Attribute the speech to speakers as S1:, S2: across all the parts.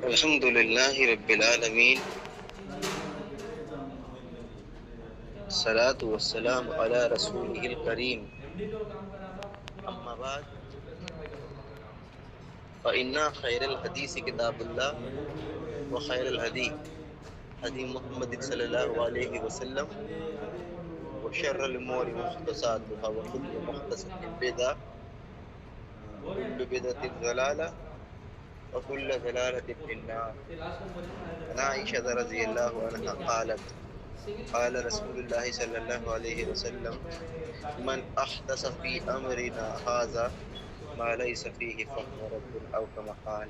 S1: الحمد لله رب العالمين، الصلاة والسلام على رسوله الكريم، أما بعد فإن خير الحديث كتاب الله، وخير الهدي هدي محمد صلى الله عليه وسلم، وشر الأمور محدثاتها، وكل محدثة بدعة، وكل بدعة ضلالة، وكل ضلالة في النار. عن عائشة رضي الله عنها قالت: قال رسول الله صلى الله عليه وسلم: من أحدث في أمرنا هذا ما ليس فيه فهو رد، أو كما قال.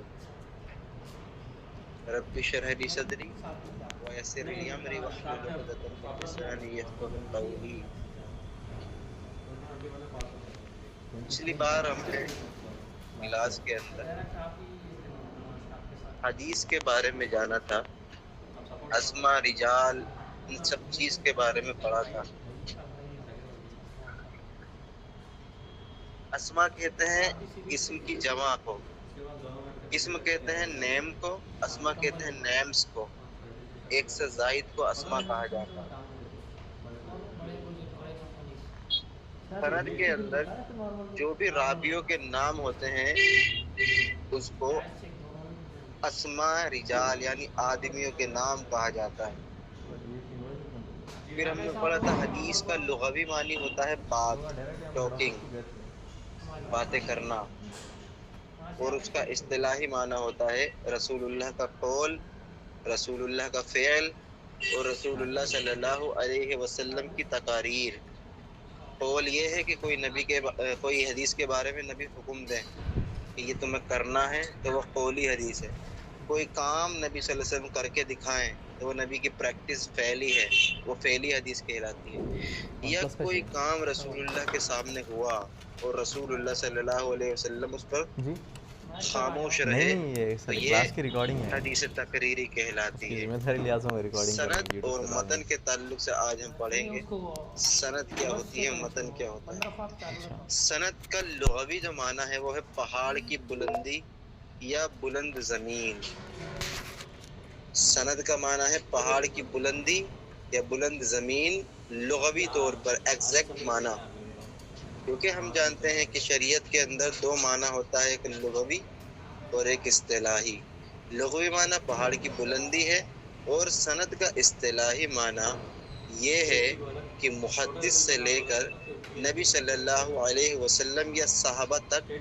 S1: رب اشرح لي صدري ويسر لي أمري واحلل عقدة من لساني يفقهوا قولي. پچھلی بار ہم نے کلاس کے اندر حدیث کے بارے میں جانا تھا، اسماء، رجال، ان سب چیز کے بارے میں پڑھا تھا. اسماء کہتے ہیں اسم کی جمع کو، اسم کہتے ہیں نیم کو، اسماء کہتے ہیں نیمز کو. ایک سے زائد کو اسماء کہا جاتا ہے. سند کے اندر جو بھی راویوں کے نام ہوتے ہیں اس کو اسماء رجال یعنی آدمیوں کے نام کہا جاتا ہے. پھر ہم نے پڑھا تھا حدیث کا لغوی معنی ہوتا ہے بات، ٹاکنگ، باتیں کرنا، اور اس کا اصطلاحی معنی ہوتا ہے رسول اللہ کا قول، رسول اللہ کا فعل، اور رسول اللہ صلی اللہ علیہ وسلم کی تقاریر. قول یہ ہے کہ کوئی حدیث کے بارے میں نبی حکم دیں کہ یہ تمہیں کرنا ہے تو وہ قولی حدیث ہے. کوئی کام نبی صلی اللہ علیہ وسلم کر کے دکھائیں تو وہ نبی کی پریکٹس فعلی ہے، وہ فعلی حدیث کہلاتی ہے. یا کوئی کام رسول اللہ کے سامنے ہوا اور رسول اللہ صلی اللہ علیہ وسلم اس پر خاموش رہے تو یہ حدیث تقریری کہلاتی ہے. سند اور متن کے تعلق سے آج ہم پڑھیں گے سند کیا ہوتی ہے، متن کیا ہوتا ہے. سند کا لغوی جو معنی ہے وہ ہے پہاڑ کی بلندی یا بلند زمین. سند کا معنی ہے پہاڑ کی بلندی یا بلند زمین لغوی طور پر، ایگزیکٹ معنی. کیونکہ ہم جانتے ہیں کہ شریعت کے اندر دو معنی ہوتا ہے، ایک لغوی اور ایک اصطلاحی. لغوی معنی پہاڑ کی بلندی ہے، اور سند کا اصطلاحی معنی یہ ہے کہ محدث سے لے کر نبی صلی اللہ علیہ وسلم یا صحابہ تک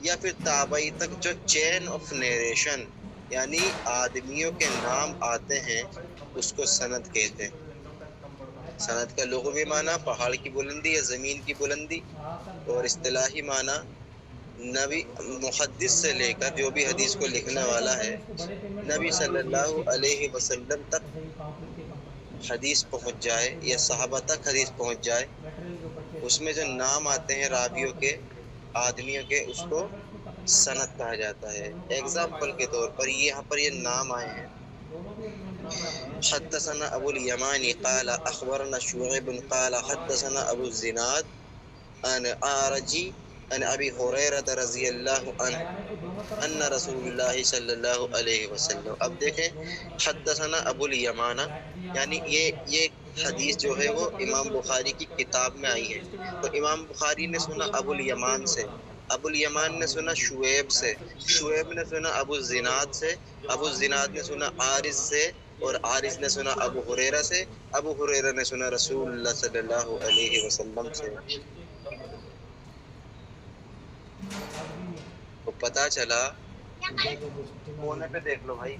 S1: یا پھر تابعی تک جو چین آف نیریشن یعنی آدمیوں کے نام آتے ہیں اس کو سند کہتے ہیں. سند کا لغوی معنی پہاڑ کی بلندی یا زمین کی بلندی، اور اصطلاحی معنی نبی محدث سے لے کر جو بھی حدیث کو لکھنے والا ہے نبی صلی اللہ علیہ وسلم تک حدیث پہنچ جائے یا صحابہ تک حدیث پہنچ جائے. اس میں جو نام آتے ہیں راویوں کے، آدمیوں کے، اس کو سند کہا جاتا ہے. ایگزامپل کے طور پر یہاں پر یہ نام آئے ہیں: حدثنا ابو الیمانی قال اخبرنا شعیب قال حدثنا ابو الزناد عن اعرج عن ابی ہریرہ رضی اللہ عنہ ان رسول اللہ صلی اللہ علیہ وسلم. اب دیکھیں حدثنا ابو الیمانہ یعنی یہ حدیث جو ہے وہ امام بخاری کی کتاب میں آئی ہے. تو امام بخاری نے سنا ابو الیمان سے، ابو الیمان نے سنا شعیب سے، شعیب نے سنا ابو الزناد سے، ابو الزناد نے سنا عارض سے، اور عارض نے سنا ابو ہریرہ سے، ابو ہریرہ نے سنا رسول اللہ صلی اللہ علیہ وسلم سے. تو پتہ چلا، کونے پہ دیکھ لو بھائی،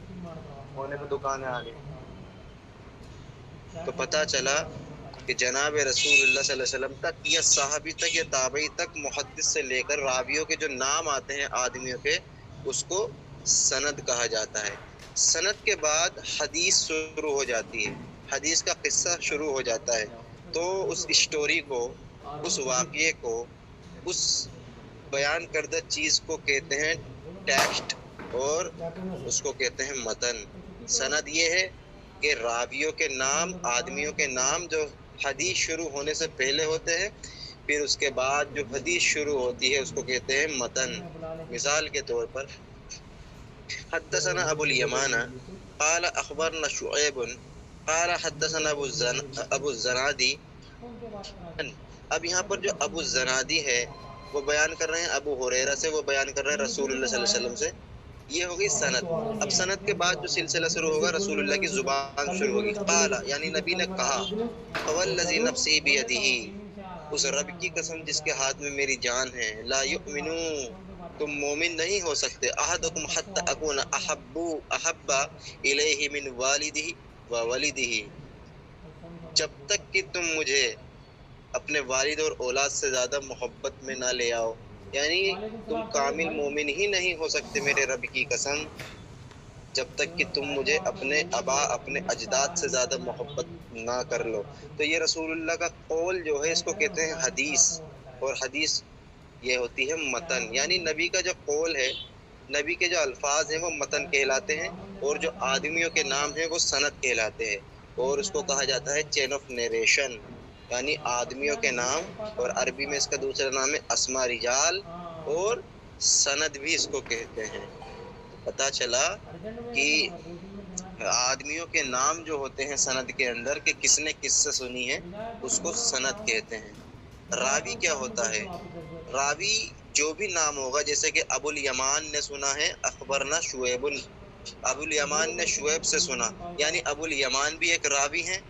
S1: کونے پہ دکانیں آ گئی. تو پتہ چلا کہ جناب رسول اللہ صلی اللہ علیہ وسلم تک یا صحابی تک یا تابعی تک محدث سے لے کر راویوں کے جو نام آتے ہیں آدمیوں کے اس کو سند کہا جاتا ہے. سند کے بعد حدیث شروع ہو جاتی ہے، حدیث کا قصہ شروع ہو جاتا ہے. تو اس اسٹوری کو، اس واقعے کو، اس بیان کردہ چیز کو کہتے ہیں ٹیکسٹ، اور اس کو کہتے ہیں متن. سند یہ ہے کہ راویوں کے نام، آدمیوں کے نام جو حدیث شروع ہونے سے پہلے ہوتے ہیں، پھر اس کے بعد جو حدیث شروع ہوتی ہے اس کو کہتے ہیں متن. مثال کے طور پر حدثنا ابو الیمان قال اخبرنا شعیب قال حدثنا ابو الزنادی. اب یہاں پر جو ابو الزنادی ہے وہ بیان کر رہے ہیں ابو ہریرہ سے، وہ بیان کر رہے ہیں رسول اللہ صلی اللہ علیہ وسلم سے. یہ ہوگی سند. اب سند کے بعد جو سلسلہ شروع ہوگا رسول اللہ کی زبان شروع ہوگی. قال یعنی نبی نے کہا، فوالذی نفسی بیدہ، اس رب کی قسم جس کے ہاتھ میں میری جان ہے، لا یؤمنو، تم مومن نہیں ہو سکتے، احدکم حتی اکون احب الیہ من والدہ و ولدہ، جب تک کہ تم مجھے اپنے والد اور اولاد سے زیادہ محبت میں نہ لے آؤ. یعنی تم کامل مومن ہی نہیں ہو سکتے میرے رب کی قسم جب تک کہ تم مجھے اپنے آبا اپنے اجداد سے زیادہ محبت نہ کر لو. تو یہ رسول اللہ کا قول جو ہے اس کو کہتے ہیں حدیث، اور حدیث یہ ہوتی ہے متن. یعنی نبی کا جو قول ہے، نبی کے جو الفاظ ہیں وہ متن کہلاتے ہیں، اور جو آدمیوں کے نام ہیں وہ سند کہلاتے ہیں. اور اس کو کہا جاتا ہے چین آف نیریشن، یعنی آدمیوں کے نام، اور عربی میں اس کا دوسرا نام ہے اسماء رجال، اور سند بھی اس کو کہتے ہیں. پتہ چلا کہ آدمیوں کے نام جو ہوتے ہیں سند کے اندر کہ کس نے کس سے سنی ہے اس کو سند کہتے ہیں. راوی کیا ہوتا ہے؟ راوی جو بھی نام ہوگا، جیسے کہ ابو الیمان نے سنا ہے اخبرنا شعیب، ابو الیمان نے شعیب سے سنا، یعنی ابو الیمان بھی ایک راوی ہیں،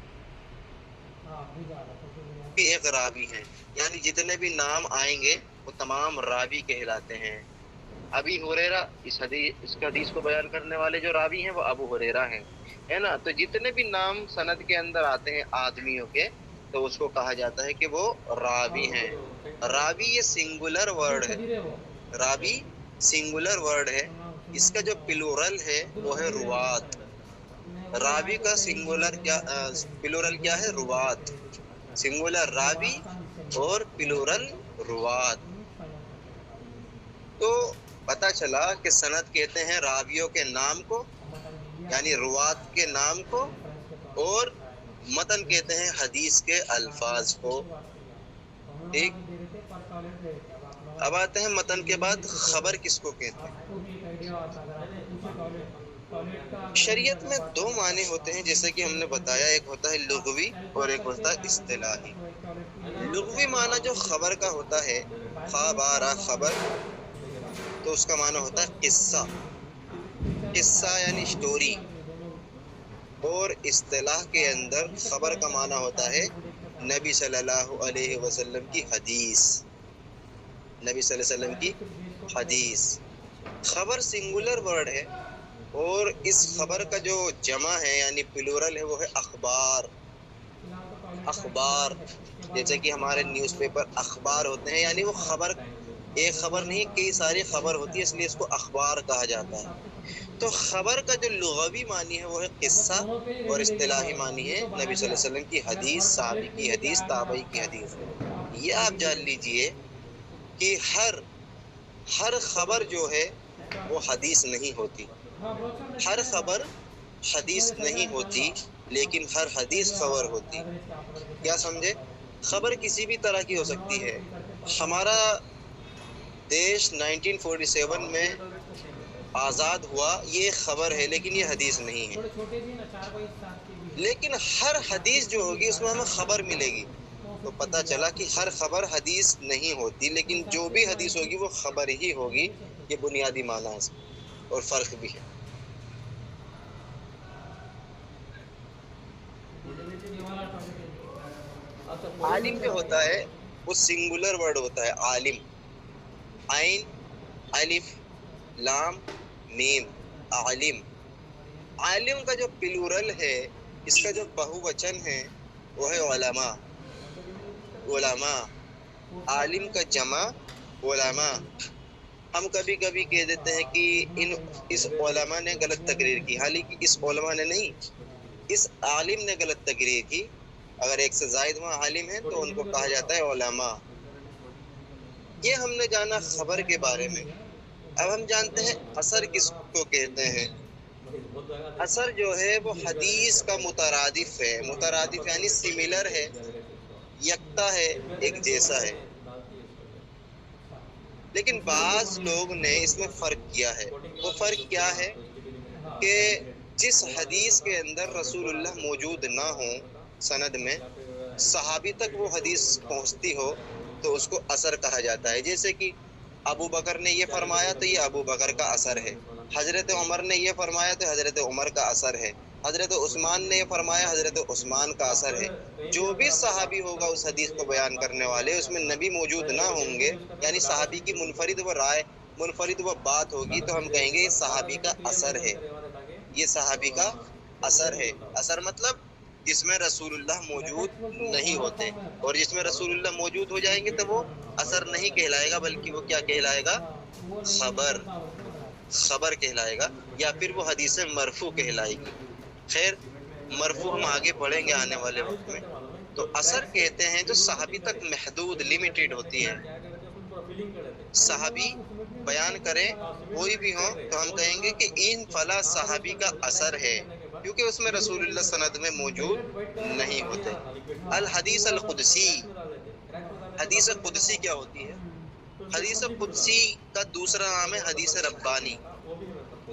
S1: بھی ایک راوی ہیں. یعنی جتنے بھی نام آئیں گے وہ تمام راوی کہلاتے ہیں. ابی ہریرہ اس حدیث کو بیان کرنے والے جو راوی ہیں وہ ابو ہریرہ ہیں، ہے نا. تو جتنے بھی نام سند کے اندر آتے ہیں آدمیوں کے تو اس کو کہا جاتا ہے کہ وہ راوی ہیں. راوی یہ سنگولر ورڈ ہے، راوی سنگولر ورڈ ہے. اس کا جو پلورل ہے وہ ہے روات. راوی کا سنگولر کیا پلورل کیا ہے؟ روات. سنگولر راوی اور پلورل روات. تو پتہ چلا کہ سند کہتے ہیں راویوں کے نام کو، یعنی روات کے نام کو، اور متن کہتے ہیں حدیث کے الفاظ کو. ٹھیک. اب آتے ہیں متن کے بعد خبر کس کو کہتے ہیں. شریعت میں دو معنی ہوتے ہیں جیسے کہ ہم نے بتایا، ایک ہوتا ہے لغوی اور ایک ہوتا ہے اصطلاحی. لغوی معنی جو خبر کا ہوتا ہے، خبر خبر، تو اس کا معنی ہوتا ہے قصہ، قصہ یعنی سٹوری. اور اصطلاح کے اندر خبر کا معنی ہوتا ہے نبی صلی اللہ علیہ وسلم کی حدیث، نبی صلی اللہ علیہ وسلم کی حدیث. خبر سنگولر ورڈ ہے، اور اس خبر کا جو جمع ہے یعنی پلورل ہے وہ ہے اخبار. اخبار جیسے کہ ہمارے نیوز پیپر اخبار ہوتے ہیں، یعنی وہ خبر ایک خبر نہیں کئی ساری خبر ہوتی ہے، اس لیے اس کو اخبار کہا جاتا ہے. تو خبر کا جو لغوی معنی ہے وہ ہے قصہ، اور اصطلاحی معنی ہے نبی صلی اللہ علیہ وسلم کی حدیث، صحابی کی حدیث، تابعی کی حدیث. یہ آپ جان لیجئے کہ ہر خبر جو ہے وہ حدیث نہیں ہوتی. ہر خبر حدیث نہیں ہوتی، لیکن ہر حدیث خبر ہوتی. کیا سمجھے؟ خبر کسی بھی طرح کی ہو سکتی ہے. ہمارا دیش 1947 میں آزاد ہوا، یہ خبر ہے لیکن یہ حدیث نہیں ہے. لیکن ہر حدیث جو ہوگی اس میں ہمیں خبر ملے گی. تو پتہ چلا کہ ہر خبر حدیث نہیں ہوتی، لیکن جو بھی حدیث ہوگی وہ خبر ہی ہوگی. یہ بنیادی معنی ہے اور فرق بھی ہے. عالم جو ہوتا ہے وہ سنگولر ورڈ ہوتا ہے. عالم، عین الف لام میم، عالم. عالم کا جو پلورل ہے، اس کا جو بہو وچن ہے وہ ہے علماء. علماء. عالم کا جمع علماء. ہم کبھی کبھی کہہ دیتے ہیں کہ اس علماء نے غلط تقریر کی، حالانکہ اس علماء نے نہیں، اس عالم نے غلط تقریر کی. اگر ایک سے زائد وہاں عالم ہیں تو ان کو کہا جاتا ہے علماء. یہ ہم نے جانا خبر کے بارے میں. اب ہم جانتے ہیں اثر کس کو کہتے ہیں. اثر جو ہے وہ حدیث کا مترادف ہے. مترادف یعنی سملر ہے، یکتا ہے، ایک جیسا ہے. لیکن بعض لوگ نے اس میں فرق کیا ہے. وہ فرق کیا ہے کہ جس حدیث کے اندر رسول اللہ موجود نہ ہوں سند میں، صحابی تک وہ حدیث پہنچتی ہو تو اس کو اثر کہا جاتا ہے. جیسے کہ ابو بکر نے یہ فرمایا تو یہ ابو بکر کا اثر ہے، حضرت عمر نے یہ فرمایا تو حضرت عمر کا اثر ہے، حضرت عثمان نے یہ فرمایا حضرت عثمان کا اثر ہے. جو بھی صحابی ہوگا اس حدیث کو بیان کرنے والے، اس میں نبی موجود نہ ہوں گے، یعنی صحابی کی منفرد وہ رائے، منفرد وہ بات ہوگی، تو ہم کہیں گے یہ صحابی کا اثر ہے، یہ صحابی کا اثر ہے. اثر مطلب جس میں رسول اللہ موجود نہیں ہوتے، اور جس میں رسول اللہ موجود ہو جائیں گے تو وہ اثر نہیں کہلائے گا، بلکہ وہ کیا کہلائے گا؟ خبر، خبر کہلائے گا، یا پھر وہ حدیث مرفوع کہلائے گی. خیر، مرفوع ہم آگے پڑھیں گے آنے والے وقت میں. تو اثر کہتے ہیں جو صحابی تک محدود، لمیٹیڈ ہوتی ہے. صحابی بیان کریں کوئی بھی ہو تو ہم کہیں گے کہ ان فلاں صحابی کا اثر ہے، کیونکہ اس میں رسول اللہ سند میں موجود نہیں ہوتے. الحدیث القدسی، حدیث قدسی کیا ہوتی ہے؟ حدیث قدسی کا دوسرا نام ہے حدیث ربانی.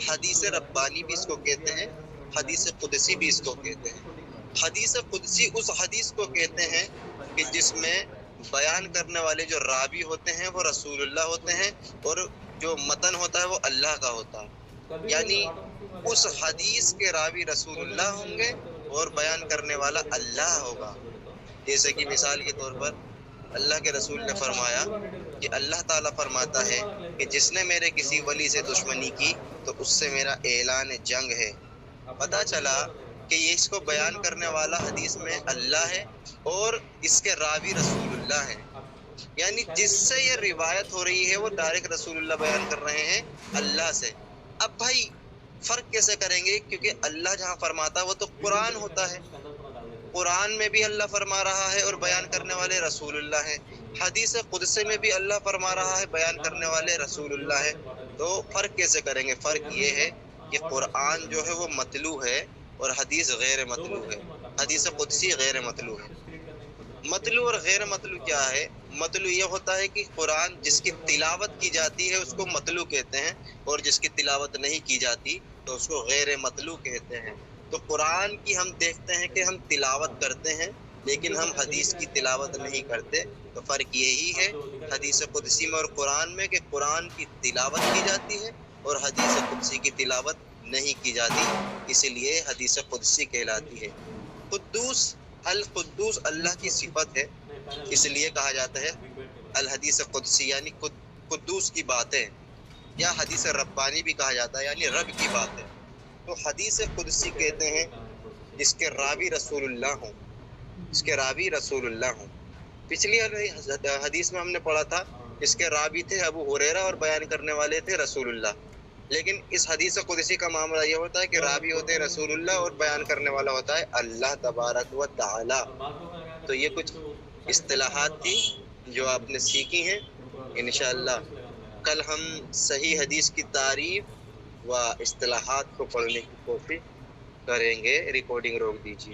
S1: حدیث ربانی بھی اس کو کہتے ہیں، حدیث قدسی بھی اس کو کہتے ہیں. حدیث قدسی اس حدیث کو کہتے ہیں کہ جس میں بیان کرنے والے جو راوی ہوتے ہیں وہ رسول اللہ ہوتے ہیں، اور جو متن ہوتا ہے وہ اللہ کا ہوتا ہے. یعنی اس حدیث کے راوی رسول اللہ ہوں گے اور بیان کرنے والا اللہ ہوگا. جیسے کہ مثال کے طور پر اللہ کے رسول نے فرمایا کہ اللہ تعالیٰ فرماتا ہے کہ جس نے میرے کسی ولی سے دشمنی کی تو اس سے میرا اعلان جنگ ہے. پتہ چلا کہ یہ اس کو بیان کرنے والا حدیث میں اللہ ہے اور اس کے راوی رسول اللہ ہیں. یعنی جس سے یہ روایت ہو رہی ہے وہ ڈائریکٹ رسول اللہ بیان کر رہے ہیں اللہ سے. اب بھائی فرق کیسے کریں گے؟ کیونکہ اللہ جہاں فرماتا ہے وہ تو قرآن ہوتا ہے، قرآن میں بھی اللہ فرما رہا ہے اور بیان کرنے والے رسول اللہ ہیں. حدیث قدسی میں بھی اللہ فرما رہا ہے، بیان کرنے والے رسول اللہ ہیں. تو فرق کیسے کریں گے؟ فرق یہ ہے کہ قرآن جو ہے وہ متلو ہے اور حدیث غیر متلو ہے. حدیث قدسی غیر متلو ہے. متلو اور غیر متلو کیا ہے؟ متلو یہ ہوتا ہے کہ قرآن جس کی تلاوت کی جاتی ہے اس کو متلو کہتے ہیں، اور جس کی تلاوت نہیں کی جاتی تو اس کو غیر متلو کہتے ہیں. تو قرآن کی ہم دیکھتے ہیں کہ ہم تلاوت کرتے ہیں لیکن ہم حدیث کی تلاوت نہیں کرتے. تو فرق یہی ہے حدیث قدسی میں اور قرآن میں کہ قرآن کی تلاوت کی جاتی ہے اور حدیث قدسی کی تلاوت نہیں کی جاتی، اسی لیے حدیث قدسی کہلاتی ہے. قدوس، القدوس اللہ کی صفت ہے، اس لیے کہا جاتا ہے الحدیث قدسی، یعنی قدوس کی باتیں، یا حدیث ربانی بھی کہا جاتا ہے یعنی رب کی باتیں. تو حدیث قدسی کہتے ہیں جس کے راوی رسول اللہ ہوں، جس کے راوی رسول اللہ ہوں. پچھلی حدیث میں ہم نے پڑھا تھا اس کے راوی تھے ابو ہریرہ اور بیان کرنے والے تھے رسول اللہ. لیکن اس حدیث قدسی کا معاملہ یہ ہوتا ہے کہ راوی ہوتے ہیں رسول اللہ اور بیان کرنے والا ہوتا ہے اللہ تبارک و تعالی. تو یہ کچھ اصطلاحات تھی جو آپ نے سیکھی ہیں. انشاءاللہ کل ہم صحیح حدیث کی تعریف و اصطلاحات کو پڑھنے کی کوشش کریں گے. ریکارڈنگ روک دیجیے.